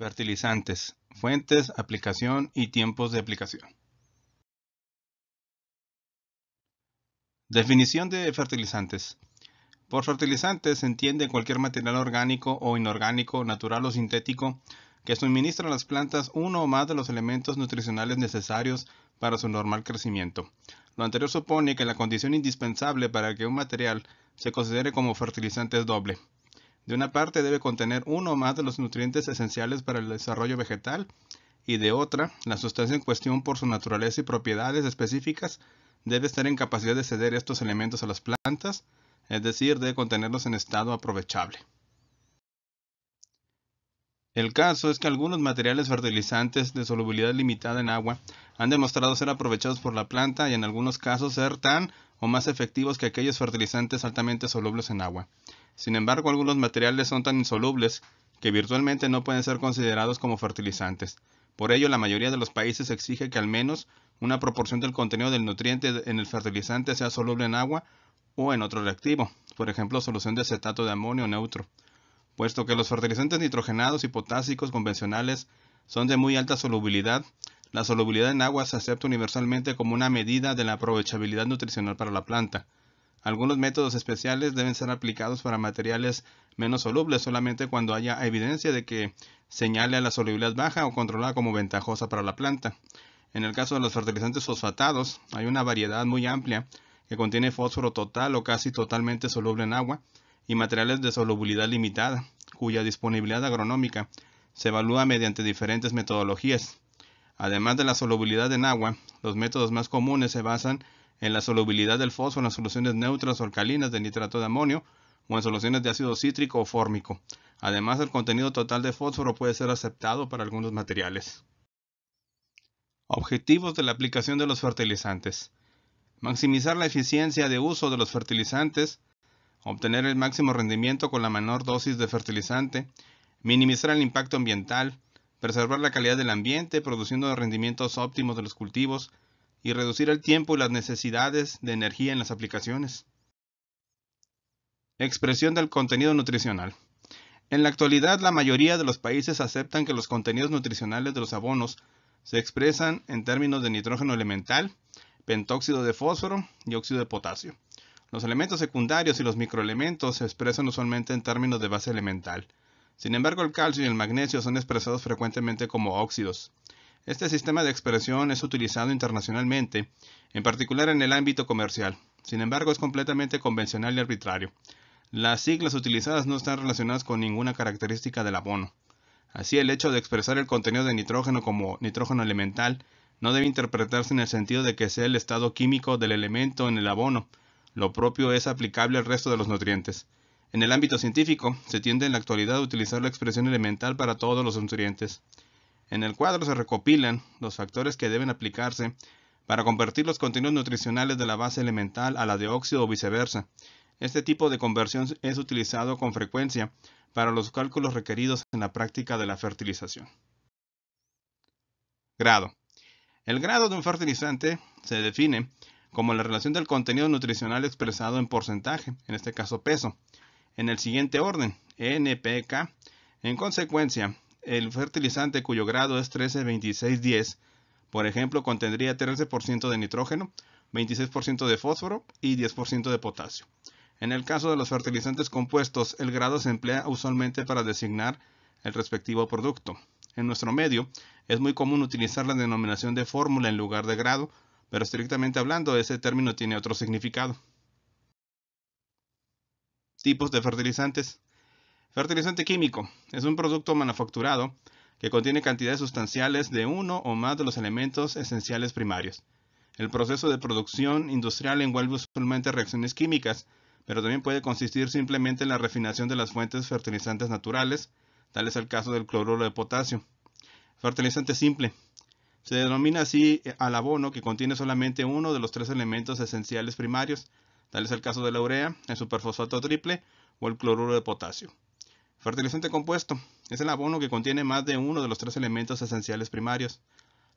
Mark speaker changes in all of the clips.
Speaker 1: Fertilizantes, fuentes, aplicación y tiempos de aplicación. Definición de fertilizantes. Por fertilizantes se entiende cualquier material orgánico o inorgánico, natural o sintético, que suministra a las plantas uno o más de los elementos nutricionales necesarios para su normal crecimiento. Lo anterior supone que la condición indispensable para que un material se considere como fertilizante es doble. De una parte debe contener uno o más de los nutrientes esenciales para el desarrollo vegetal, y de otra, la sustancia en cuestión por su naturaleza y propiedades específicas debe estar en capacidad de ceder estos elementos a las plantas, es decir, debe contenerlos en estado aprovechable. El caso es que algunos materiales fertilizantes de solubilidad limitada en agua han demostrado ser aprovechados por la planta y en algunos casos ser tan o más efectivos que aquellos fertilizantes altamente solubles en agua. Sin embargo, algunos materiales son tan insolubles que virtualmente no pueden ser considerados como fertilizantes. Por ello, la mayoría de los países exige que al menos una proporción del contenido del nutriente en el fertilizante sea soluble en agua o en otro reactivo, por ejemplo, solución de acetato de amonio neutro. Puesto que los fertilizantes nitrogenados y potásicos convencionales son de muy alta solubilidad, la solubilidad en agua se acepta universalmente como una medida de la aprovechabilidad nutricional para la planta. Algunos métodos especiales deben ser aplicados para materiales menos solubles solamente cuando haya evidencia de que señale a la solubilidad baja o controlada como ventajosa para la planta. En el caso de los fertilizantes fosfatados, hay una variedad muy amplia que contiene fósforo total o casi totalmente soluble en agua y materiales de solubilidad limitada, cuya disponibilidad agronómica se evalúa mediante diferentes metodologías. Además de la solubilidad en agua, los métodos más comunes se basan en la solubilidad del fósforo en soluciones neutras o alcalinas de nitrato de amonio o en soluciones de ácido cítrico o fórmico. Además, el contenido total de fósforo puede ser aceptado para algunos materiales. Objetivos de la aplicación de los fertilizantes. Maximizar la eficiencia de uso de los fertilizantes, obtener el máximo rendimiento con la menor dosis de fertilizante, minimizar el impacto ambiental, preservar la calidad del ambiente produciendo rendimientos óptimos de los cultivos y reducir el tiempo y las necesidades de energía en las aplicaciones. Expresión del contenido nutricional. En la actualidad, la mayoría de los países aceptan que los contenidos nutricionales de los abonos se expresan en términos de nitrógeno elemental, pentóxido de fósforo y óxido de potasio. Los elementos secundarios y los microelementos se expresan usualmente en términos de base elemental. Sin embargo, el calcio y el magnesio son expresados frecuentemente como óxidos. Este sistema de expresión es utilizado internacionalmente, en particular en el ámbito comercial. Sin embargo, es completamente convencional y arbitrario. Las siglas utilizadas no están relacionadas con ninguna característica del abono. Así, el hecho de expresar el contenido de nitrógeno como nitrógeno elemental no debe interpretarse en el sentido de que sea el estado químico del elemento en el abono. Lo propio es aplicable al resto de los nutrientes. En el ámbito científico, se tiende en la actualidad a utilizar la expresión elemental para todos los nutrientes. En el cuadro se recopilan los factores que deben aplicarse para convertir los contenidos nutricionales de la base elemental a la de óxido o viceversa. Este tipo de conversión es utilizado con frecuencia para los cálculos requeridos en la práctica de la fertilización. Grado. El grado de un fertilizante se define como la relación del contenido nutricional expresado en porcentaje, en este caso peso, en el siguiente orden, NPK. En consecuencia, el fertilizante cuyo grado es 13-26-10, por ejemplo, contendría 13% de nitrógeno, 26% de fósforo y 10% de potasio. En el caso de los fertilizantes compuestos, el grado se emplea usualmente para designar el respectivo producto. En nuestro medio, es muy común utilizar la denominación de fórmula en lugar de grado, pero estrictamente hablando, ese término tiene otro significado. Tipos de fertilizantes. Fertilizante químico es un producto manufacturado que contiene cantidades sustanciales de uno o más de los elementos esenciales primarios. El proceso de producción industrial envuelve usualmente reacciones químicas, pero también puede consistir simplemente en la refinación de las fuentes fertilizantes naturales, tal es el caso del cloruro de potasio. Fertilizante simple. Se denomina así al abono que contiene solamente uno de los tres elementos esenciales primarios, tal es el caso de la urea, el superfosfato triple o el cloruro de potasio. Fertilizante compuesto. Es el abono que contiene más de uno de los tres elementos esenciales primarios.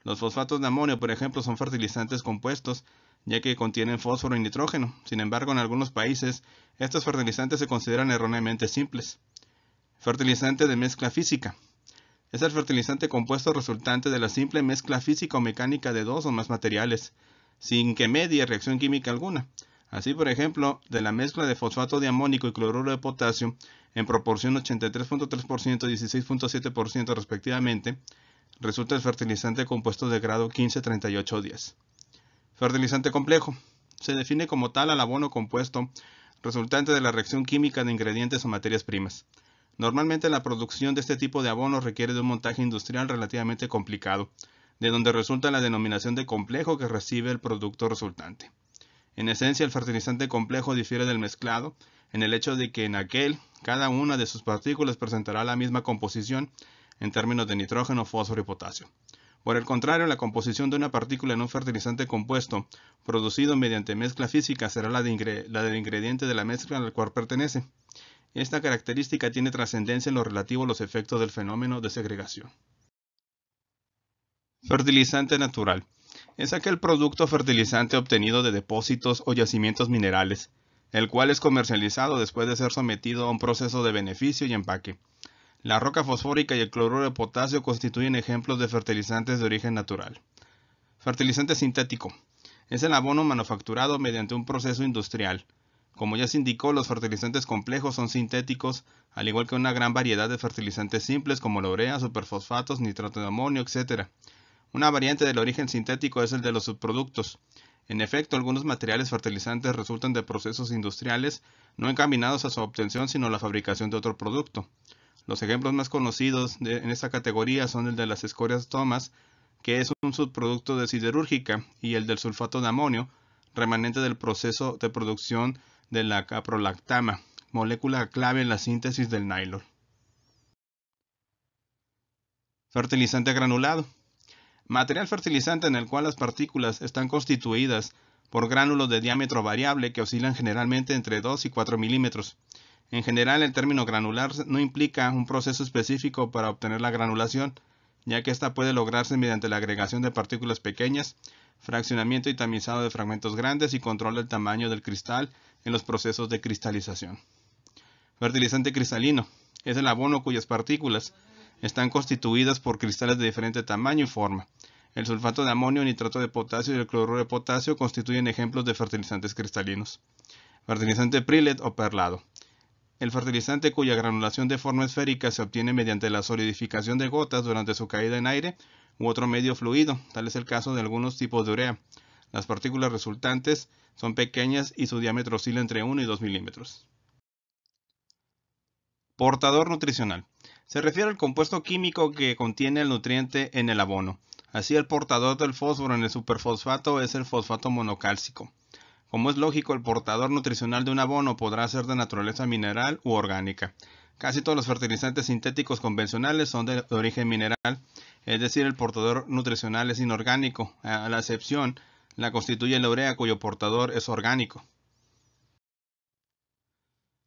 Speaker 1: Los fosfatos de amonio, por ejemplo, son fertilizantes compuestos, ya que contienen fósforo y nitrógeno. Sin embargo, en algunos países, estos fertilizantes se consideran erróneamente simples. Fertilizante de mezcla física. Es el fertilizante compuesto resultante de la simple mezcla física o mecánica de dos o más materiales, sin que medie reacción química alguna. Así, por ejemplo, de la mezcla de fosfato de amónico y cloruro de potasio, en proporción 83.3% y 16.7% respectivamente, resulta el fertilizante compuesto de grado 15, 38 o 10. Fertilizante complejo. Se define como tal al abono compuesto resultante de la reacción química de ingredientes o materias primas. Normalmente la producción de este tipo de abono requiere de un montaje industrial relativamente complicado, de donde resulta la denominación de complejo que recibe el producto resultante. En esencia, el fertilizante complejo difiere del mezclado en el hecho de que en aquel, cada una de sus partículas presentará la misma composición en términos de nitrógeno, fósforo y potasio. Por el contrario, la composición de una partícula en un fertilizante compuesto producido mediante mezcla física será la del ingrediente de la mezcla al cual pertenece. Esta característica tiene trascendencia en lo relativo a los efectos del fenómeno de segregación. Fertilizante natural. Es aquel producto fertilizante obtenido de depósitos o yacimientos minerales, el cual es comercializado después de ser sometido a un proceso de beneficio y empaque. La roca fosfórica y el cloruro de potasio constituyen ejemplos de fertilizantes de origen natural. Fertilizante sintético. Es el abono manufacturado mediante un proceso industrial. Como ya se indicó, los fertilizantes complejos son sintéticos, al igual que una gran variedad de fertilizantes simples como la urea, superfosfatos, nitrato de amonio, etc. Una variante del origen sintético es el de los subproductos. En efecto, algunos materiales fertilizantes resultan de procesos industriales no encaminados a su obtención sino a la fabricación de otro producto. Los ejemplos más conocidos en esta categoría son el de las escorias tomas, que es un subproducto de siderúrgica, y el del sulfato de amonio, remanente del proceso de producción de la caprolactama, molécula clave en la síntesis del nylon. Fertilizante granulado. Material fertilizante en el cual las partículas están constituidas por gránulos de diámetro variable que oscilan generalmente entre 2 y 4 milímetros. En general, el término granular no implica un proceso específico para obtener la granulación, ya que ésta puede lograrse mediante la agregación de partículas pequeñas, fraccionamiento y tamizado de fragmentos grandes y control del tamaño del cristal en los procesos de cristalización. Fertilizante cristalino. Es el abono cuyas partículas están constituidas por cristales de diferente tamaño y forma. El sulfato de amonio, nitrato de potasio y el cloruro de potasio constituyen ejemplos de fertilizantes cristalinos. Fertilizante Prillet o perlado. El fertilizante cuya granulación de forma esférica se obtiene mediante la solidificación de gotas durante su caída en aire u otro medio fluido, tal es el caso de algunos tipos de urea. Las partículas resultantes son pequeñas y su diámetro oscila entre 1 y 2 milímetros. Portador nutricional. Se refiere al compuesto químico que contiene el nutriente en el abono. Así, el portador del fósforo en el superfosfato es el fosfato monocálcico. Como es lógico, el portador nutricional de un abono podrá ser de naturaleza mineral u orgánica. Casi todos los fertilizantes sintéticos convencionales son de origen mineral, es decir, el portador nutricional es inorgánico. A la excepción la constituye la urea, cuyo portador es orgánico.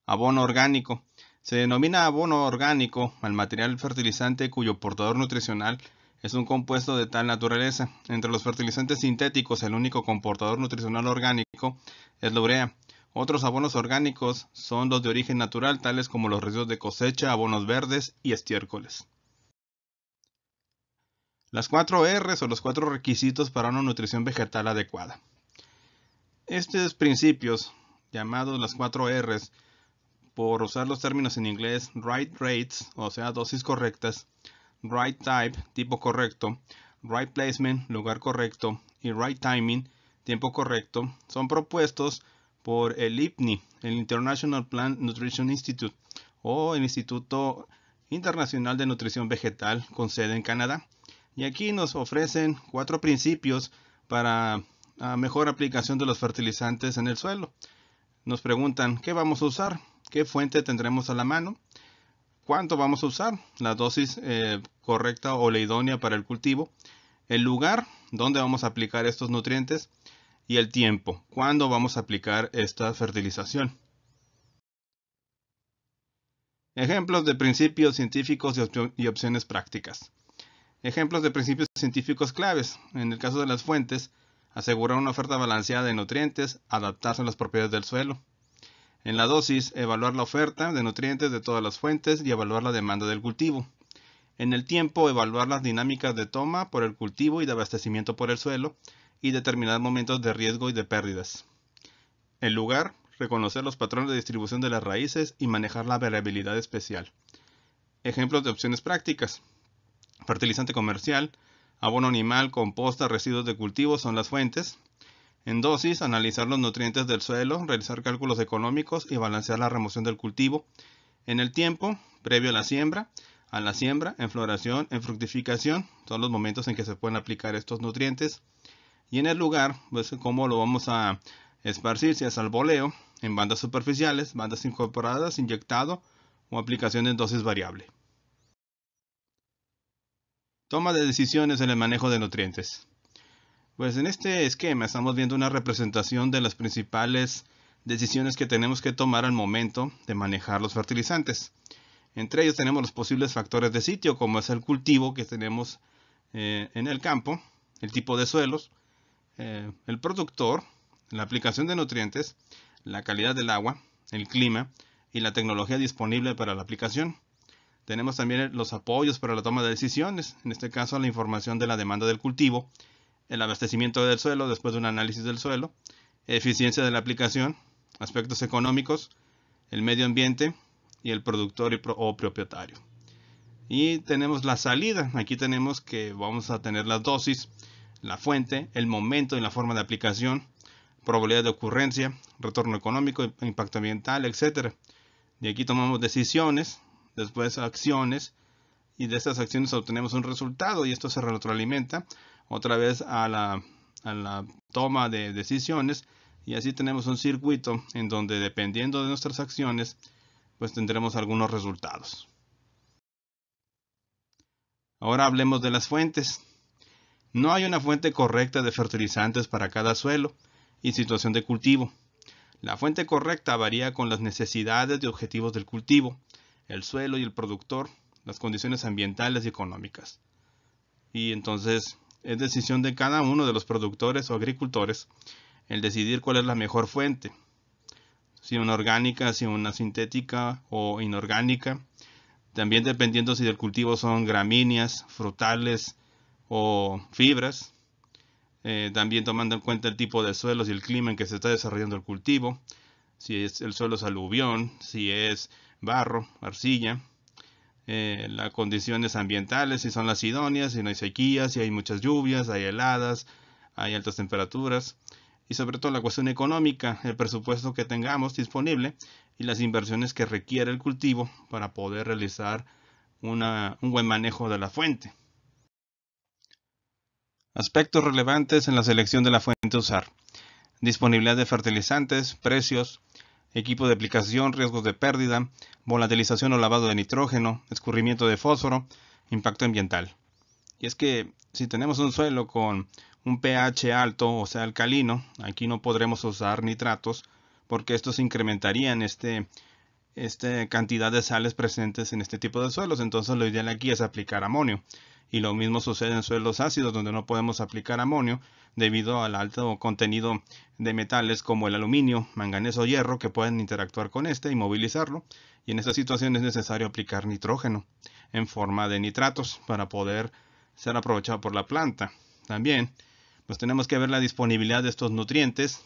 Speaker 1: Abono orgánico. Se denomina abono orgánico al material fertilizante cuyo portador nutricional es un compuesto de tal naturaleza. Entre los fertilizantes sintéticos, el único con portador nutricional orgánico es la urea. Otros abonos orgánicos son los de origen natural, tales como los residuos de cosecha, abonos verdes y estiércoles. Las 4 R's o los 4 requisitos para una nutrición vegetal adecuada. Estos principios, llamados las 4 R's, por usar los términos en inglés, right rates, o sea, dosis correctas, right type, tipo correcto, right placement, lugar correcto, y right timing, tiempo correcto, son propuestos por el IPNI, el International Plant Nutrition Institute, o el Instituto Internacional de Nutrición Vegetal, con sede en Canadá. Y aquí nos ofrecen 4 principios para la mejor aplicación de los fertilizantes en el suelo. Nos preguntan, ¿qué vamos a usar? ¿Qué fuente tendremos a la mano? ¿Cuánto vamos a usar? La dosis correcta o la idónea para el cultivo. El lugar donde vamos a aplicar estos nutrientes. Y el tiempo. ¿Cuándo vamos a aplicar esta fertilización? Ejemplos de principios científicos y opciones prácticas. Ejemplos de principios científicos claves. En el caso de las fuentes, asegurar una oferta balanceada de nutrientes, adaptarse a las propiedades del suelo. En la dosis, evaluar la oferta de nutrientes de todas las fuentes y evaluar la demanda del cultivo. En el tiempo, evaluar las dinámicas de toma por el cultivo y de abastecimiento por el suelo y determinar momentos de riesgo y de pérdidas. El lugar, reconocer los patrones de distribución de las raíces y manejar la variabilidad especial. Ejemplos de opciones prácticas. Fertilizante comercial, abono animal, composta, residuos de cultivo son las fuentes. En dosis, analizar los nutrientes del suelo, realizar cálculos económicos y balancear la remoción del cultivo. En el tiempo, previo a la siembra, en floración, en fructificación, son los momentos en que se pueden aplicar estos nutrientes. Y en el lugar, pues cómo lo vamos a esparcir, si es al voleo, en bandas superficiales, bandas incorporadas, inyectado o aplicación en dosis variable. Toma de decisiones en el manejo de nutrientes. Pues en este esquema estamos viendo una representación de las principales decisiones que tenemos que tomar al momento de manejar los fertilizantes. Entre ellos tenemos los posibles factores de sitio, como es el cultivo que tenemos en el campo, el tipo de suelos, el productor, la aplicación de nutrientes, la calidad del agua, el clima y la tecnología disponible para la aplicación. Tenemos también los apoyos para la toma de decisiones, en este caso la información de la demanda del cultivo, el abastecimiento del suelo después de un análisis del suelo, eficiencia de la aplicación, aspectos económicos, el medio ambiente y el productor o propietario. Y tenemos la salida, aquí tenemos que vamos a tener las dosis, la fuente, el momento y la forma de aplicación, probabilidad de ocurrencia, retorno económico, impacto ambiental, etc. De aquí tomamos decisiones, después acciones, y de estas acciones obtenemos un resultado y esto se retroalimenta otra vez a la toma de decisiones, y así tenemos un circuito en donde, dependiendo de nuestras acciones, pues tendremos algunos resultados. Ahora hablemos de las fuentes. No hay una fuente correcta de fertilizantes para cada suelo y situación de cultivo. La fuente correcta varía con las necesidades y objetivos del cultivo, el suelo y el productor, las condiciones ambientales y económicas. Y entonces es decisión de cada uno de los productores o agricultores el decidir cuál es la mejor fuente, si una orgánica, si una sintética o inorgánica. También dependiendo si del cultivo son gramíneas, frutales o fibras. También tomando en cuenta el tipo de suelos y el clima en que se está desarrollando el cultivo. Si el suelo es aluvión, si es barro, arcilla. Las condiciones ambientales, si son las idóneas, si no hay sequías, si hay muchas lluvias, hay heladas, hay altas temperaturas. Y sobre todo la cuestión económica, el presupuesto que tengamos disponible y las inversiones que requiere el cultivo para poder realizar un buen manejo de la fuente. Aspectos relevantes en la selección de la fuente a usar. Disponibilidad de fertilizantes, precios, equipo de aplicación, riesgos de pérdida, volatilización o lavado de nitrógeno, escurrimiento de fósforo, impacto ambiental. Y es que si tenemos un suelo con un pH alto, o sea alcalino, aquí no podremos usar nitratos porque estos incrementarían esta cantidad de sales presentes en este tipo de suelos. Entonces lo ideal aquí es aplicar amonio. Y lo mismo sucede en suelos ácidos donde no podemos aplicar amonio debido al alto contenido de metales como el aluminio, manganeso o hierro que pueden interactuar con este y movilizarlo. Y en esta situación es necesario aplicar nitrógeno en forma de nitratos para poder ser aprovechado por la planta. También pues tenemos que ver la disponibilidad de estos nutrientes,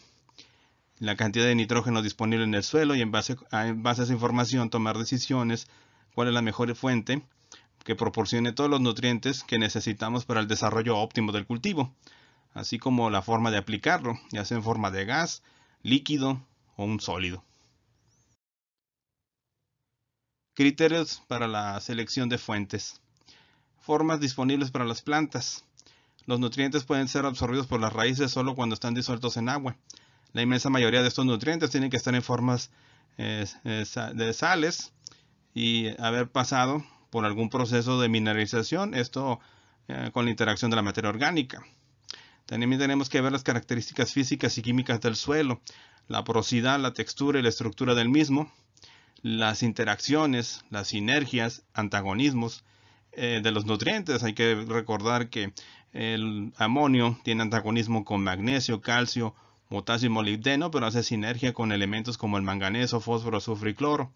Speaker 1: la cantidad de nitrógeno disponible en el suelo y en base a esa información tomar decisiones cuál es la mejor fuente que proporcione todos los nutrientes que necesitamos para el desarrollo óptimo del cultivo, así como la forma de aplicarlo, ya sea en forma de gas, líquido o un sólido. Criterios para la selección de fuentes. Formas disponibles para las plantas. Los nutrientes pueden ser absorbidos por las raíces solo cuando están disueltos en agua. La inmensa mayoría de estos nutrientes tienen que estar en formas de sales y haber pasado por algún proceso de mineralización, esto con la interacción de la materia orgánica. También tenemos que ver las características físicas y químicas del suelo, la porosidad, la textura y la estructura del mismo, las interacciones, las sinergias, antagonismos de los nutrientes. Hay que recordar que el amonio tiene antagonismo con magnesio, calcio, potasio y molibdeno, pero hace sinergia con elementos como el manganeso, fósforo, azufre y cloro.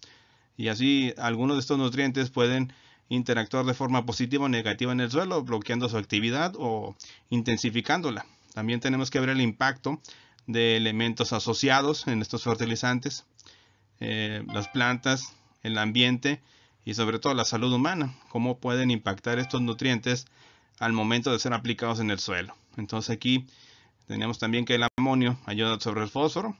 Speaker 1: Y así algunos de estos nutrientes pueden interactuar de forma positiva o negativa en el suelo, bloqueando su actividad o intensificándola. También tenemos que ver el impacto de elementos asociados en estos fertilizantes, las plantas, el ambiente y sobre todo la salud humana, cómo pueden impactar estos nutrientes al momento de ser aplicados en el suelo. Entonces aquí tenemos también que el amonio ayuda sobre el fósforo.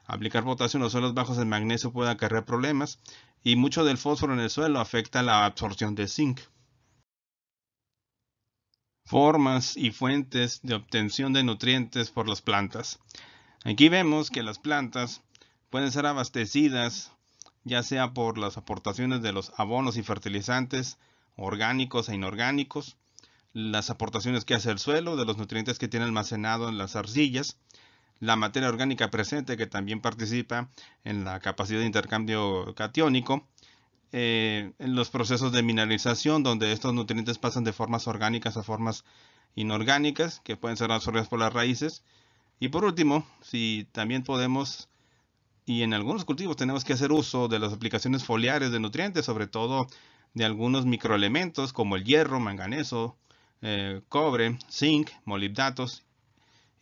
Speaker 1: Aplicar potasio en los suelos bajos en magnesio puede acarrear problemas y mucho del fósforo en el suelo afecta la absorción de zinc. Formas y fuentes de obtención de nutrientes por las plantas. Aquí vemos que las plantas pueden ser abastecidas ya sea por las aportaciones de los abonos y fertilizantes orgánicos e inorgánicos, las aportaciones que hace el suelo, de los nutrientes que tiene almacenado en las arcillas, la materia orgánica presente que también participa en la capacidad de intercambio catiónico, en los procesos de mineralización donde estos nutrientes pasan de formas orgánicas a formas inorgánicas que pueden ser absorbidas por las raíces, y por último, si también podemos y en algunos cultivos tenemos que hacer uso de las aplicaciones foliares de nutrientes, sobre todo de algunos microelementos como el hierro, manganeso, cobre, zinc, molibdatos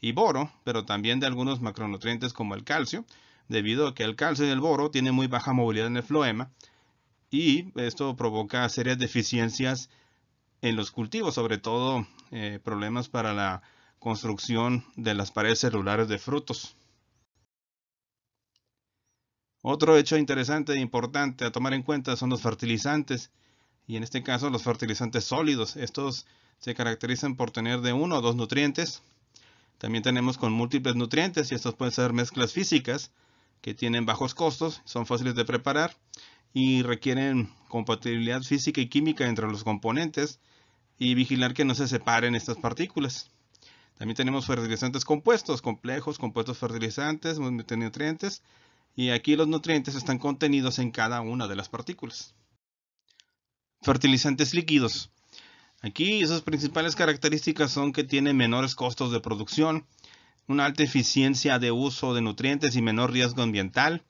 Speaker 1: y boro, pero también de algunos macronutrientes como el calcio, debido a que el calcio y el boro tienen muy baja movilidad en el floema y esto provoca serias deficiencias en los cultivos, sobre todo problemas para la construcción de las paredes celulares de frutos. Otro hecho interesante e importante a tomar en cuenta son los fertilizantes, y en este caso los fertilizantes sólidos. Estos se caracterizan por tener de uno o dos nutrientes. También tenemos con múltiples nutrientes, y estos pueden ser mezclas físicas que tienen bajos costos, son fáciles de preparar y requieren compatibilidad física y química entre los componentes y vigilar que no se separen estas partículas. También tenemos fertilizantes compuestos, complejos, compuestos fertilizantes, multinutrientes, y aquí los nutrientes están contenidos en cada una de las partículas. Fertilizantes líquidos. Aquí sus principales características son que tienen menores costos de producción, una alta eficiencia de uso de nutrientes y menor riesgo ambiental.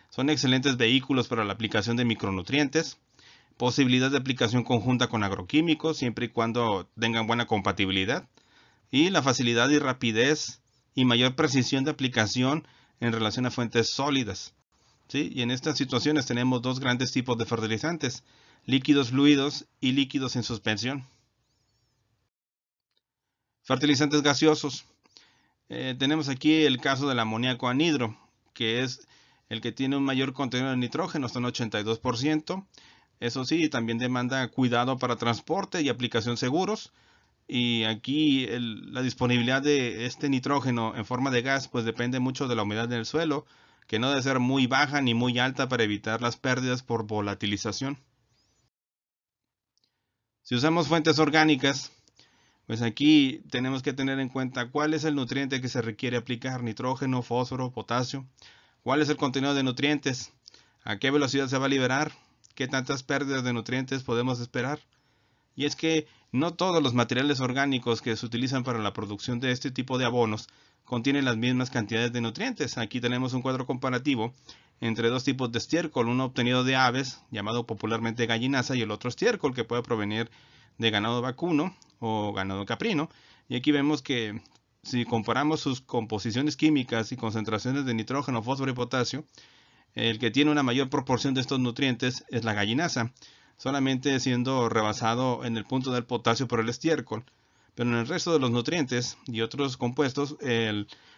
Speaker 1: Son excelentes vehículos para la aplicación de micronutrientes. Posibilidad de aplicación conjunta con agroquímicos, siempre y cuando tengan buena compatibilidad. Y la facilidad y rapidez y mayor precisión de aplicación en relación a fuentes sólidas. ¿Sí? Y en estas situaciones tenemos dos grandes tipos de fertilizantes, líquidos fluidos y líquidos en suspensión. Fertilizantes gaseosos. Tenemos aquí el caso del amoníaco anhidro, que es el que tiene un mayor contenido de nitrógeno, hasta un 82%. Eso sí, también demanda cuidado para transporte y aplicación seguros. Y aquí la disponibilidad de este nitrógeno en forma de gas pues depende mucho de la humedad del suelo, que no debe ser muy baja ni muy alta para evitar las pérdidas por volatilización. Si usamos fuentes orgánicas, pues aquí tenemos que tener en cuenta cuál es el nutriente que se requiere aplicar: nitrógeno, fósforo, potasio. ¿Cuál es el contenido de nutrientes? ¿A qué velocidad se va a liberar? ¿Qué tantas pérdidas de nutrientes podemos esperar? Y es que no todos los materiales orgánicos que se utilizan para la producción de este tipo de abonos contienen las mismas cantidades de nutrientes. Aquí tenemos un cuadro comparativo entre dos tipos de estiércol, uno obtenido de aves, llamado popularmente gallinaza, y el otro estiércol, que puede provenir de ganado vacuno o ganado caprino. Y aquí vemos que si comparamos sus composiciones químicas y concentraciones de nitrógeno, fósforo y potasio, el que tiene una mayor proporción de estos nutrientes es la gallinaza, solamente siendo rebasado en el punto del potasio por el estiércol. Pero en el resto de los nutrientes y otros compuestos,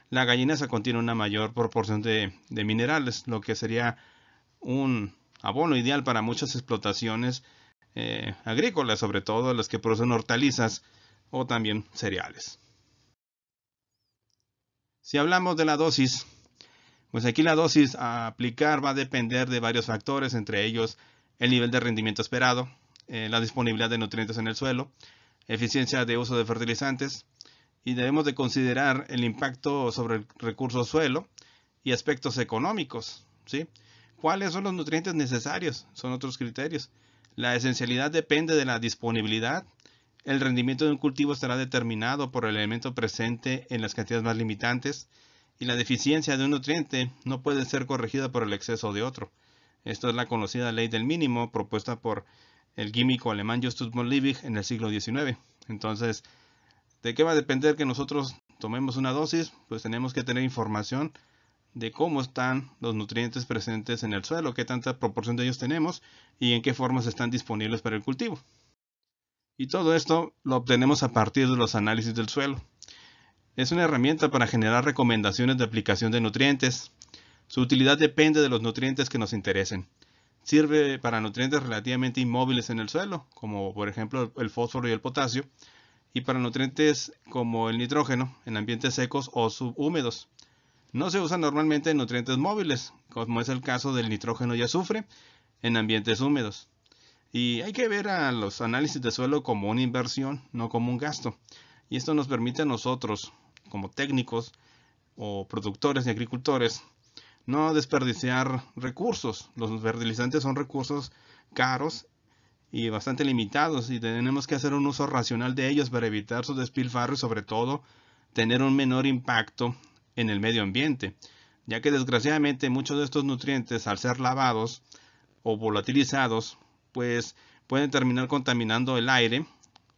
Speaker 1: la gallinaza contiene una mayor proporción de minerales, lo que sería un abono ideal para muchas explotaciones agrícolas, sobre todo las que producen hortalizas o también cereales. Si hablamos de la dosis, pues aquí la dosis a aplicar va a depender de varios factores, entre ellos el nivel de rendimiento esperado, la disponibilidad de nutrientes en el suelo, eficiencia de uso de fertilizantes, y debemos de considerar el impacto sobre el recurso suelo y aspectos económicos, ¿sí? ¿Cuáles son los nutrientes necesarios? Son otros criterios. La esencialidad depende de la disponibilidad. El rendimiento de un cultivo estará determinado por el elemento presente en las cantidades más limitantes, y la deficiencia de un nutriente no puede ser corregida por el exceso de otro. Esto es la conocida ley del mínimo propuesta por el químico alemán Justus von Liebig en el siglo XIX. Entonces, ¿de qué va a depender que nosotros tomemos una dosis? Pues tenemos que tener información de cómo están los nutrientes presentes en el suelo, qué tanta proporción de ellos tenemos y en qué formas están disponibles para el cultivo. Y todo esto lo obtenemos a partir de los análisis del suelo. Es una herramienta para generar recomendaciones de aplicación de nutrientes. Su utilidad depende de los nutrientes que nos interesen. Sirve para nutrientes relativamente inmóviles en el suelo, como por ejemplo el fósforo y el potasio, y para nutrientes como el nitrógeno en ambientes secos o subhúmedos. No se usa normalmente en nutrientes móviles, como es el caso del nitrógeno y azufre, en ambientes húmedos. Y hay que ver a los análisis de suelo como una inversión, no como un gasto. Y esto nos permite a nosotros, como técnicos o productores y agricultores, no desperdiciar recursos. Los fertilizantes son recursos caros y bastante limitados y tenemos que hacer un uso racional de ellos para evitar su despilfarro y sobre todo tener un menor impacto en el medio ambiente, ya que desgraciadamente muchos de estos nutrientes, al ser lavados o volatilizados, pues pueden terminar contaminando el aire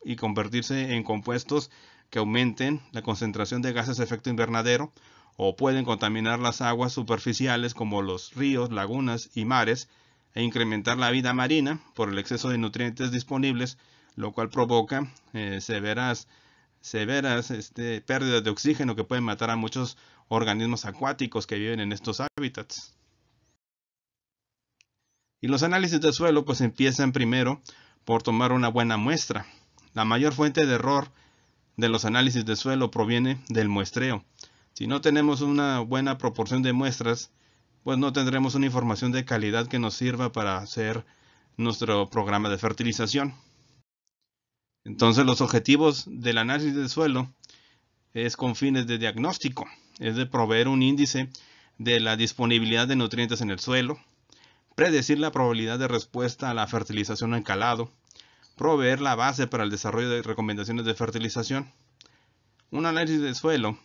Speaker 1: y convertirse en compuestos que aumenten la concentración de gases de efecto invernadero, o pueden contaminar las aguas superficiales como los ríos, lagunas y mares e incrementar la vida marina por el exceso de nutrientes disponibles, lo cual provoca severas pérdidas de oxígeno que pueden matar a muchos organismos acuáticos que viven en estos hábitats. Y los análisis de suelo pues empiezan primero por tomar una buena muestra. La mayor fuente de error de los análisis de suelo proviene del muestreo. Si no tenemos una buena proporción de muestras, pues no tendremos una información de calidad que nos sirva para hacer nuestro programa de fertilización. Entonces los objetivos del análisis del suelo es con fines de diagnóstico, es de proveer un índice de la disponibilidad de nutrientes en el suelo, predecir la probabilidad de respuesta a la fertilización en calado, proveer la base para el desarrollo de recomendaciones de fertilización. Un análisis de suelo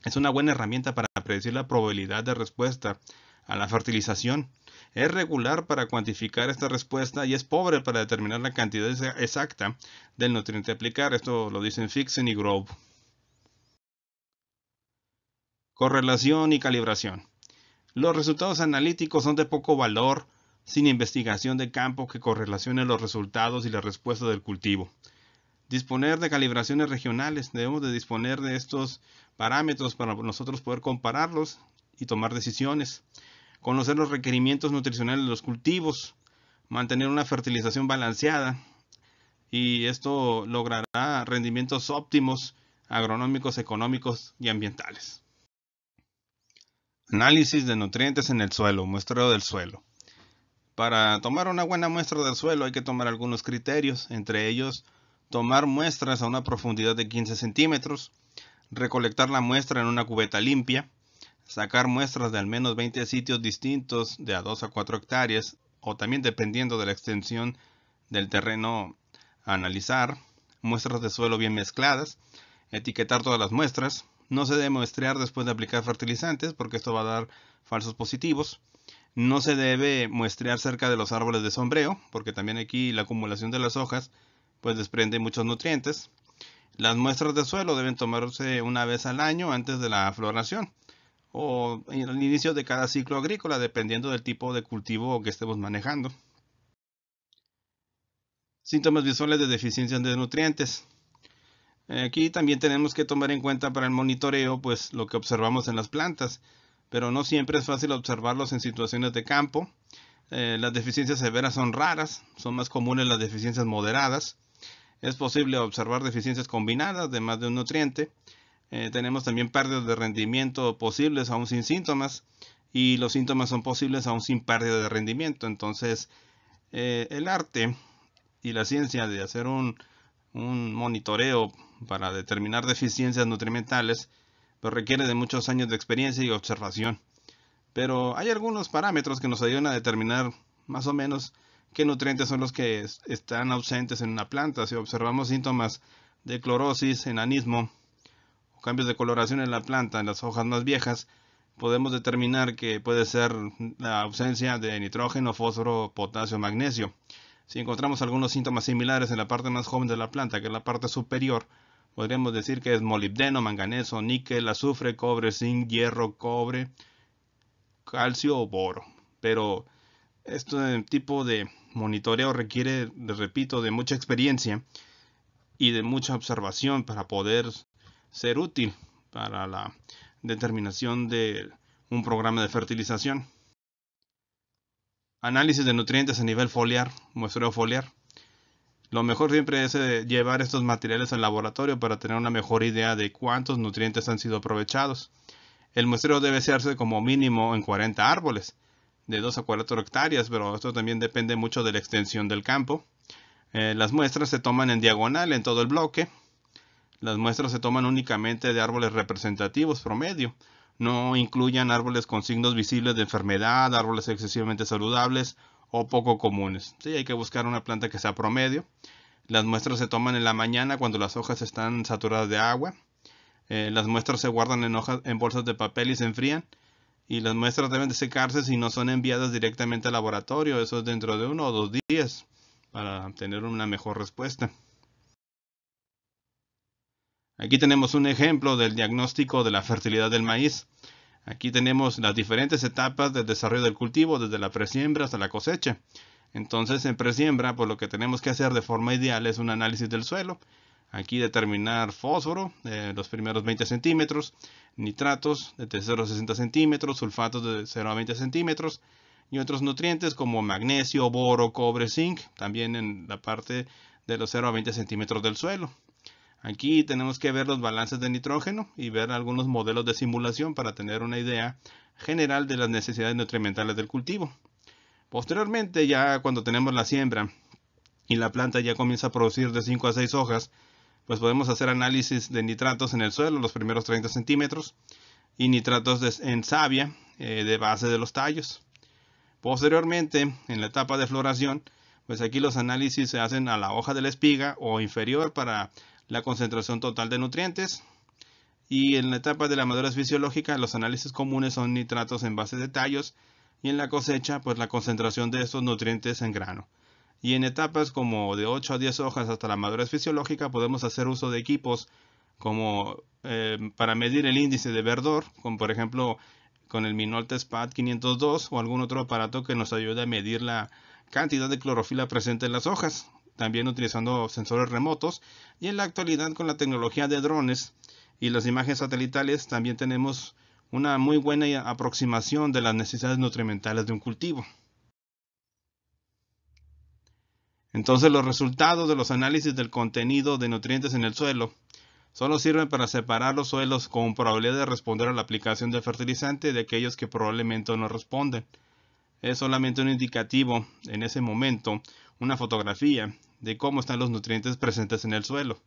Speaker 1: es una buena herramienta para predecir la probabilidad de respuesta a la fertilización. Es regular para cuantificar esta respuesta y es pobre para determinar la cantidad exacta del nutriente a aplicar. Esto lo dicen Fixen y Grove. Correlación y calibración. Los resultados analíticos son de poco valor sin investigación de campo que correlacione los resultados y la respuesta del cultivo. Disponer de calibraciones regionales. Debemos de disponer de estos parámetros para nosotros poder compararlos y tomar decisiones. Conocer los requerimientos nutricionales de los cultivos. Mantener una fertilización balanceada. Y esto logrará rendimientos óptimos, agronómicos, económicos y ambientales. Análisis de nutrientes en el suelo, muestreo del suelo. Para tomar una buena muestra del suelo hay que tomar algunos criterios, entre ellos tomar muestras a una profundidad de 15 centímetros, recolectar la muestra en una cubeta limpia, sacar muestras de al menos 20 sitios distintos de a 2 a 4 hectáreas, o también dependiendo de la extensión del terreno a analizar, muestras de suelo bien mezcladas, etiquetar todas las muestras. No se debe muestrear después de aplicar fertilizantes porque esto va a dar falsos positivos. No se debe muestrear cerca de los árboles de sombreo porque también aquí la acumulación de las hojas pues desprende muchos nutrientes. Las muestras de suelo deben tomarse una vez al año antes de la floración o al inicio de cada ciclo agrícola dependiendo del tipo de cultivo que estemos manejando. Síntomas visuales de deficiencias de nutrientes. Aquí también tenemos que tomar en cuenta para el monitoreo pues lo que observamos en las plantas, pero no siempre es fácil observarlos en situaciones de campo. Las deficiencias severas son raras, son más comunes las deficiencias moderadas. Es posible observar deficiencias combinadas de más de un nutriente. Tenemos también pérdidas de rendimiento posibles aún sin síntomas y los síntomas son posibles aún sin pérdida de rendimiento. Entonces el arte y la ciencia de hacer un monitoreo para determinar deficiencias nutrimentales pues requiere de muchos años de experiencia y observación. Pero hay algunos parámetros que nos ayudan a determinar más o menos qué nutrientes son los que están ausentes en una planta. Si observamos síntomas de clorosis, enanismo o cambios de coloración en la planta, en las hojas más viejas, podemos determinar que puede ser la ausencia de nitrógeno, fósforo, potasio, magnesio. Si encontramos algunos síntomas similares en la parte más joven de la planta, que es la parte superior, podríamos decir que es molibdeno, manganeso, níquel, azufre, cobre, zinc, hierro, cobre, calcio o boro. Pero este tipo de monitoreo requiere, les repito, de mucha experiencia y de mucha observación para poder ser útil para la determinación de un programa de fertilización. Análisis de nutrientes a nivel foliar, muestreo foliar. Lo mejor siempre es llevar estos materiales al laboratorio para tener una mejor idea de cuántos nutrientes han sido aprovechados. El muestreo debe hacerse como mínimo en 40 árboles, de 2 a 4 hectáreas, pero esto también depende mucho de la extensión del campo. Las muestras se toman en diagonal en todo el bloque. Las muestras se toman únicamente de árboles representativos promedio. No incluyan árboles con signos visibles de enfermedad, árboles excesivamente saludables o poco comunes. Sí, hay que buscar una planta que sea promedio. Las muestras se toman en la mañana cuando las hojas están saturadas de agua. Las muestras se guardan en bolsas de papel y se enfrían. Y las muestras deben de secarse si no son enviadas directamente al laboratorio. Eso es dentro de 1 o 2 días para obtener una mejor respuesta. Aquí tenemos un ejemplo del diagnóstico de la fertilidad del maíz. Aquí tenemos las diferentes etapas del desarrollo del cultivo, desde la presiembra hasta la cosecha. Entonces, en presiembra, pues lo que tenemos que hacer de forma ideal es un análisis del suelo. Aquí determinar fósforo, los primeros 20 centímetros, nitratos de 0 a 60 centímetros, sulfatos de 0 a 20 centímetros y otros nutrientes como magnesio, boro, cobre, zinc, también en la parte de los 0 a 20 centímetros del suelo. Aquí tenemos que ver los balances de nitrógeno y ver algunos modelos de simulación para tener una idea general de las necesidades nutrimentales del cultivo. Posteriormente, ya cuando tenemos la siembra y la planta ya comienza a producir de 5 a 6 hojas, pues podemos hacer análisis de nitratos en el suelo, los primeros 30 centímetros, y nitratos en savia de base de los tallos. Posteriormente, en la etapa de floración, pues aquí los análisis se hacen a la hoja de la espiga o inferior para la concentración total de nutrientes. Y en la etapa de la madurez fisiológica, los análisis comunes son nitratos en base de tallos. Y en la cosecha, pues la concentración de estos nutrientes en grano. Y en etapas como de 8 a 10 hojas hasta la madurez fisiológica, podemos hacer uso de equipos como para medir el índice de verdor, como por ejemplo con el Minolta SPAT 502 o algún otro aparato que nos ayude a medir la cantidad de clorofila presente en las hojas, también utilizando sensores remotos. Y en la actualidad, con la tecnología de drones y las imágenes satelitales, también tenemos una muy buena aproximación de las necesidades nutrimentales de un cultivo. Entonces, los resultados de los análisis del contenido de nutrientes en el suelo solo sirven para separar los suelos con probabilidad de responder a la aplicación de fertilizante de aquellos que probablemente no responden. Es solamente un indicativo en ese momento, una fotografía de cómo están los nutrientes presentes en el suelo.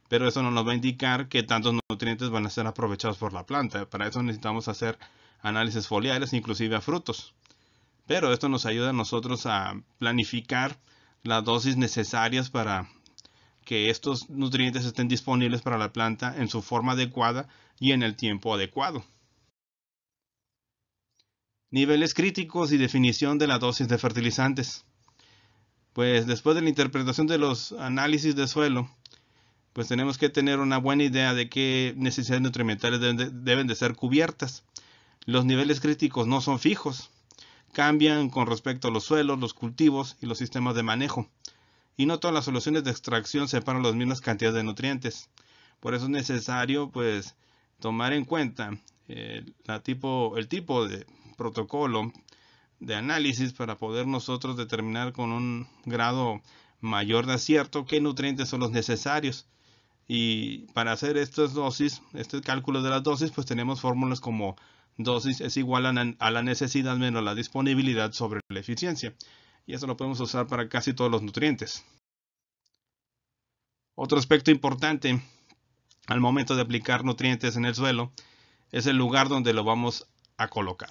Speaker 1: Pero eso no nos va a indicar qué tantos nutrientes van a ser aprovechados por la planta. Para eso necesitamos hacer análisis foliares, inclusive a frutos. Pero esto nos ayuda a nosotros a planificar las dosis necesarias para que estos nutrientes estén disponibles para la planta en su forma adecuada y en el tiempo adecuado. Niveles críticos y definición de la dosis de fertilizantes. Pues después de la interpretación de los análisis de suelo, pues tenemos que tener una buena idea de qué necesidades nutrimentales deben de ser cubiertas. Los niveles críticos no son fijos, cambian con respecto a los suelos, los cultivos y los sistemas de manejo. Y no todas las soluciones de extracción separan las mismas cantidades de nutrientes. Por eso es necesario pues tomar en cuenta el tipo de protocolo de análisis para poder nosotros determinar con un grado mayor de acierto qué nutrientes son los necesarios. Y para hacer estas dosis, este cálculo de las dosis, pues tenemos fórmulas como dosis es igual a la necesidad menos la disponibilidad sobre la eficiencia. Y eso lo podemos usar para casi todos los nutrientes. Otro aspecto importante al momento de aplicar nutrientes en el suelo es el lugar donde lo vamos a colocar.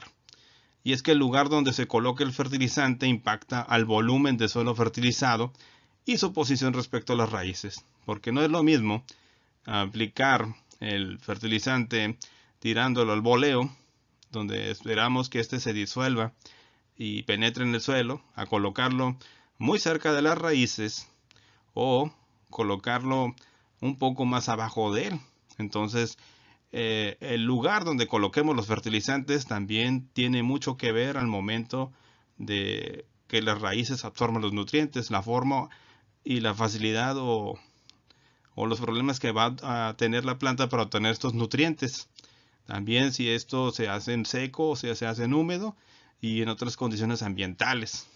Speaker 1: Y es que el lugar donde se coloque el fertilizante impacta al volumen de suelo fertilizado y su posición respecto a las raíces. Porque no es lo mismo aplicar el fertilizante tirándolo al voleo, donde esperamos que éste se disuelva y penetre en el suelo, a colocarlo muy cerca de las raíces o colocarlo un poco más abajo de él. Entonces, el lugar donde coloquemos los fertilizantes también tiene mucho que ver al momento de que las raíces absorban los nutrientes, la forma y la facilidad o los problemas que va a tener la planta para obtener estos nutrientes. También si esto se hace en seco o se hace en húmedo y en otras condiciones ambientales.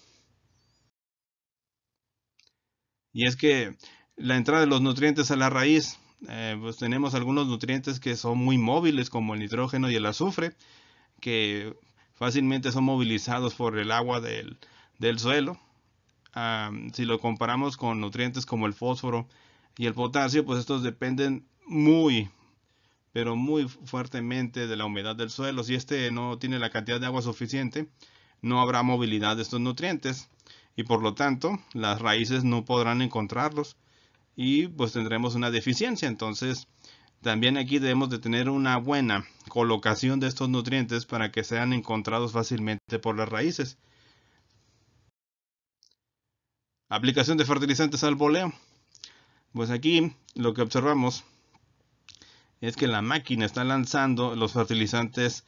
Speaker 1: Y es que la entrada de los nutrientes a la raíz, pues tenemos algunos nutrientes que son muy móviles, como el nitrógeno y el azufre, que fácilmente son movilizados por el agua del suelo. Si lo comparamos con nutrientes como el fósforo y el potasio, pues estos dependen pero muy fuertemente de la humedad del suelo. Si este no tiene la cantidad de agua suficiente, no habrá movilidad de estos nutrientes y por lo tanto las raíces no podrán encontrarlos y pues tendremos una deficiencia. Entonces también aquí debemos de tener una buena colocación de estos nutrientes para que sean encontrados fácilmente por las raíces. Aplicación de fertilizantes al boleo. Pues aquí lo que observamos es que la máquina está lanzando los fertilizantes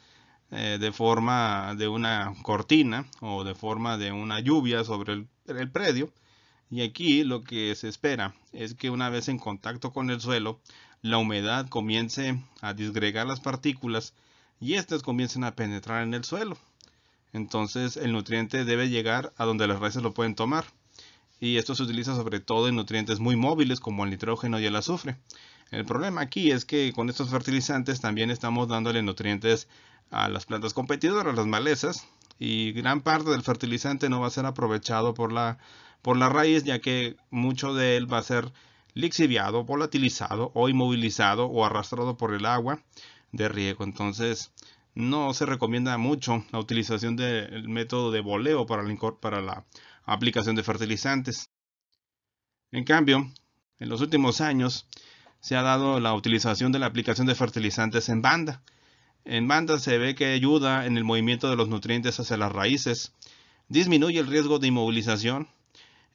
Speaker 1: de forma de una cortina o de forma de una lluvia sobre el predio. Y aquí lo que se espera es que una vez en contacto con el suelo, la humedad comience a disgregar las partículas y éstas comiencen a penetrar en el suelo. Entonces el nutriente debe llegar a donde las raíces lo pueden tomar. Y esto se utiliza sobre todo en nutrientes muy móviles como el nitrógeno y el azufre. El problema aquí es que con estos fertilizantes también estamos dándole nutrientes a las plantas competidoras, las malezas, y gran parte del fertilizante no va a ser aprovechado por la raíz, ya que mucho de él va a ser lixiviado, volatilizado o inmovilizado o arrastrado por el agua de riego. Entonces no se recomienda mucho la utilización del método de boleo para la aplicación de fertilizantes. En cambio, en los últimos años se ha dado la utilización de la aplicación de fertilizantes en banda. En banda se ve que ayuda en el movimiento de los nutrientes hacia las raíces, disminuye el riesgo de inmovilización,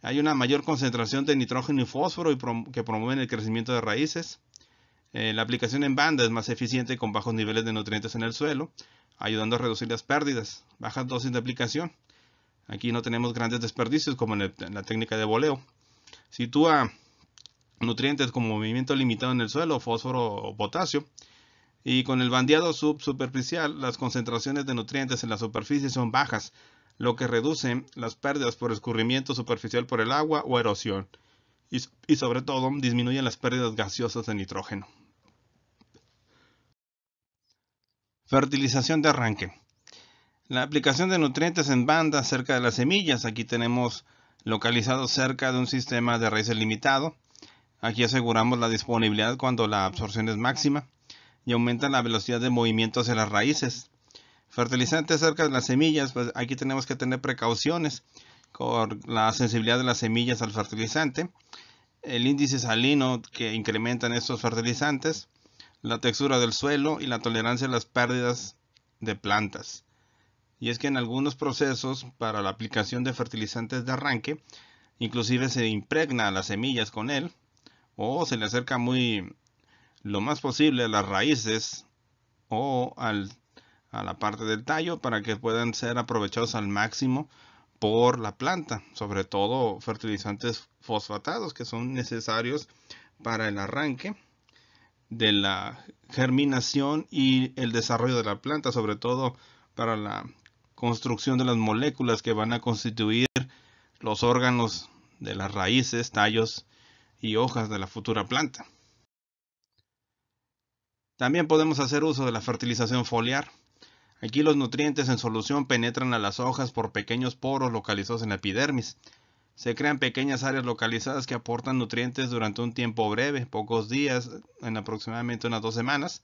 Speaker 1: hay una mayor concentración de nitrógeno y fósforo que promueven el crecimiento de raíces. La aplicación en banda es más eficiente con bajos niveles de nutrientes en el suelo, ayudando a reducir las pérdidas, bajas dosis de aplicación. Aquí no tenemos grandes desperdicios como en la técnica de boleo. Sitúa nutrientes como movimiento limitado en el suelo, fósforo o potasio. Y con el bandeado subsuperficial, las concentraciones de nutrientes en la superficie son bajas, lo que reduce las pérdidas por escurrimiento superficial por el agua o erosión. Y sobre todo, disminuye las pérdidas gaseosas de nitrógeno. Fertilización de arranque. La aplicación de nutrientes en banda cerca de las semillas. Aquí tenemos localizado cerca de un sistema de raíces limitado. Aquí aseguramos la disponibilidad cuando la absorción es máxima y aumenta la velocidad de movimiento hacia las raíces. Fertilizantes cerca de las semillas, pues aquí tenemos que tener precauciones con la sensibilidad de las semillas al fertilizante, el índice salino que incrementan estos fertilizantes, la textura del suelo y la tolerancia a las pérdidas de plantas. Y es que en algunos procesos para la aplicación de fertilizantes de arranque, inclusive se impregna a las semillas con él o se le acerca lo más posible a las raíces o a la parte del tallo para que puedan ser aprovechados al máximo por la planta, sobre todo fertilizantes fosfatados que son necesarios para el arranque de la germinación y el desarrollo de la planta, sobre todo para la construcción de las moléculas que van a constituir los órganos de las raíces, tallos y hojas de la futura planta. También podemos hacer uso de la fertilización foliar. Aquí los nutrientes en solución penetran a las hojas por pequeños poros localizados en la epidermis. Se crean pequeñas áreas localizadas que aportan nutrientes durante un tiempo breve, pocos días, en aproximadamente unas 2 semanas.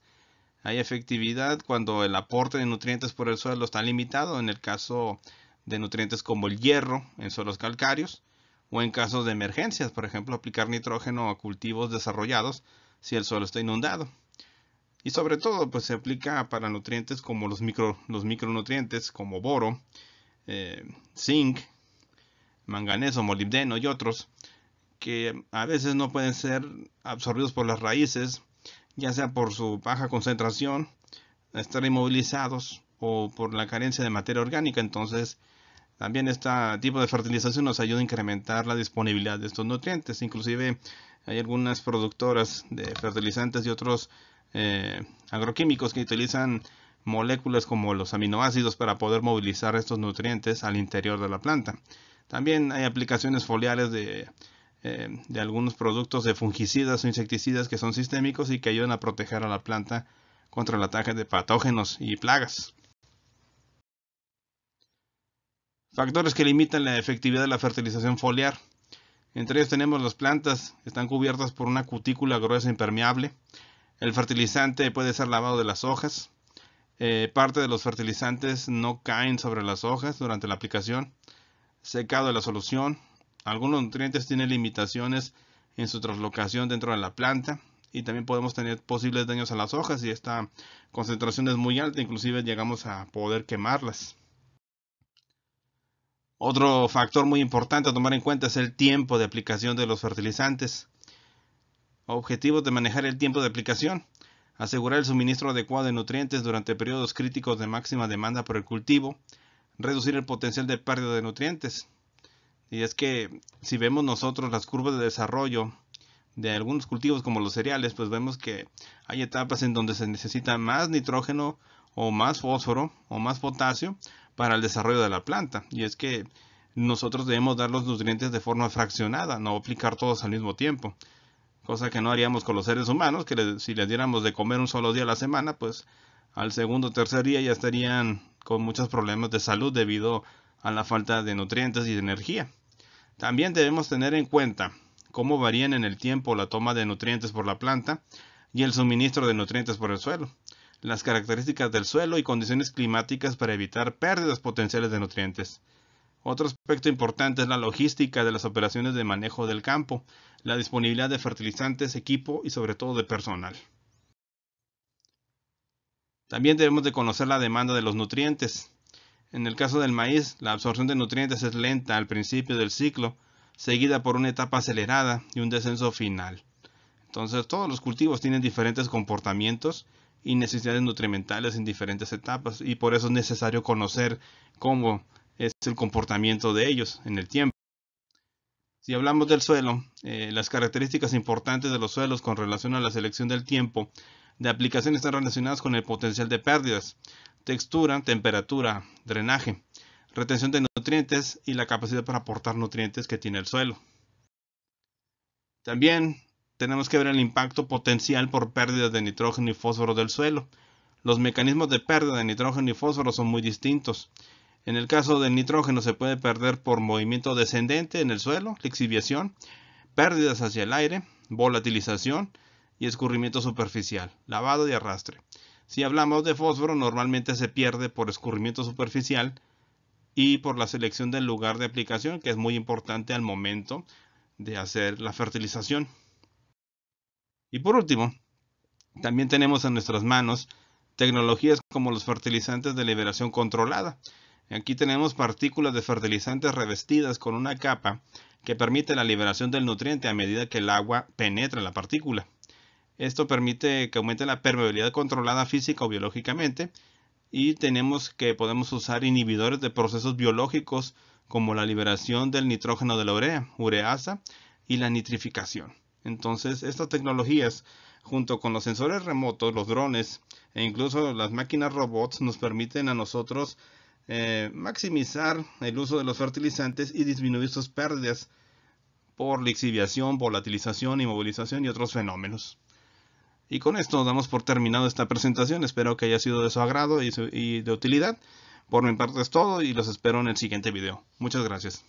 Speaker 1: Hay efectividad cuando el aporte de nutrientes por el suelo está limitado, en el caso de nutrientes como el hierro en suelos calcáreos, o en casos de emergencias, por ejemplo, aplicar nitrógeno a cultivos desarrollados si el suelo está inundado. Y sobre todo, pues se aplica para nutrientes como los micronutrientes como boro, zinc, manganeso, molibdeno y otros, que a veces no pueden ser absorbidos por las raíces, ya sea por su baja concentración, estar inmovilizados o por la carencia de materia orgánica. Entonces, también este tipo de fertilización nos ayuda a incrementar la disponibilidad de estos nutrientes. Inclusive hay algunas productoras de fertilizantes y otros agroquímicos que utilizan moléculas como los aminoácidos para poder movilizar estos nutrientes al interior de la planta. También hay aplicaciones foliares de algunos productos de fungicidas o insecticidas que son sistémicos y que ayudan a proteger a la planta contra el ataque de patógenos y plagas. Factores que limitan la efectividad de la fertilización foliar. Entre ellos tenemos las plantas, están cubiertas por una cutícula gruesa impermeable. El fertilizante puede ser lavado de las hojas. Parte de los fertilizantes no caen sobre las hojas durante la aplicación. Secado de la solución. Algunos nutrientes tienen limitaciones en su translocación dentro de la planta. Y también podemos tener posibles daños a las hojas si esta concentración es muy alta. Inclusive llegamos a poder quemarlas. Otro factor muy importante a tomar en cuenta es el tiempo de aplicación de los fertilizantes. Objetivos de manejar el tiempo de aplicación. Asegurar el suministro adecuado de nutrientes durante periodos críticos de máxima demanda por el cultivo. Reducir el potencial de pérdida de nutrientes. Y es que si vemos nosotros las curvas de desarrollo de algunos cultivos como los cereales, pues vemos que hay etapas en donde se necesita más nitrógeno o más fósforo o más potasio para el desarrollo de la planta. Y es que nosotros debemos dar los nutrientes de forma fraccionada, no aplicar todos al mismo tiempo. Cosa que no haríamos con los seres humanos, que si les diéramos de comer un solo día a la semana, pues al segundo o tercer día ya estarían con muchos problemas de salud debido a la falta de nutrientes y de energía. También debemos tener en cuenta cómo varían en el tiempo la toma de nutrientes por la planta y el suministro de nutrientes por el suelo, las características del suelo y condiciones climáticas para evitar pérdidas potenciales de nutrientes. Otro aspecto importante es la logística de las operaciones de manejo del campo, la disponibilidad de fertilizantes, equipo y sobre todo de personal. También debemos de conocer la demanda de los nutrientes. En el caso del maíz, la absorción de nutrientes es lenta al principio del ciclo, seguida por una etapa acelerada y un descenso final. Entonces, todos los cultivos tienen diferentes comportamientos y necesidades nutrimentales en diferentes etapas, y por eso es necesario conocer cómo es el comportamiento de ellos en el tiempo. Si hablamos del suelo, las características importantes de los suelos con relación a la selección del tiempo de aplicación están relacionadas con el potencial de pérdidas, textura, temperatura, drenaje, retención de nutrientes y la capacidad para aportar nutrientes que tiene el suelo. También tenemos que ver el impacto potencial por pérdidas de nitrógeno y fósforo del suelo. Los mecanismos de pérdida de nitrógeno y fósforo son muy distintos. En el caso del nitrógeno se puede perder por movimiento descendente en el suelo, lixiviación, pérdidas hacia el aire, volatilización y escurrimiento superficial, lavado y arrastre. Si hablamos de fósforo, normalmente se pierde por escurrimiento superficial y por la selección del lugar de aplicación, que es muy importante al momento de hacer la fertilización. Y por último, también tenemos en nuestras manos tecnologías como los fertilizantes de liberación controlada. Aquí tenemos partículas de fertilizantes revestidas con una capa que permite la liberación del nutriente a medida que el agua penetra en la partícula. Esto permite que aumente la permeabilidad controlada física o biológicamente, y podemos usar inhibidores de procesos biológicos como la liberación del nitrógeno de la urea, ureasa, y la nitrificación. Entonces, estas tecnologías, junto con los sensores remotos, los drones e incluso las máquinas robots, nos permiten a nosotros maximizar el uso de los fertilizantes y disminuir sus pérdidas por lixiviación, volatilización, inmovilización y otros fenómenos. Y con esto damos por terminado esta presentación. Espero que haya sido de su agrado y de utilidad. Por mi parte es todo y los espero en el siguiente video. Muchas gracias.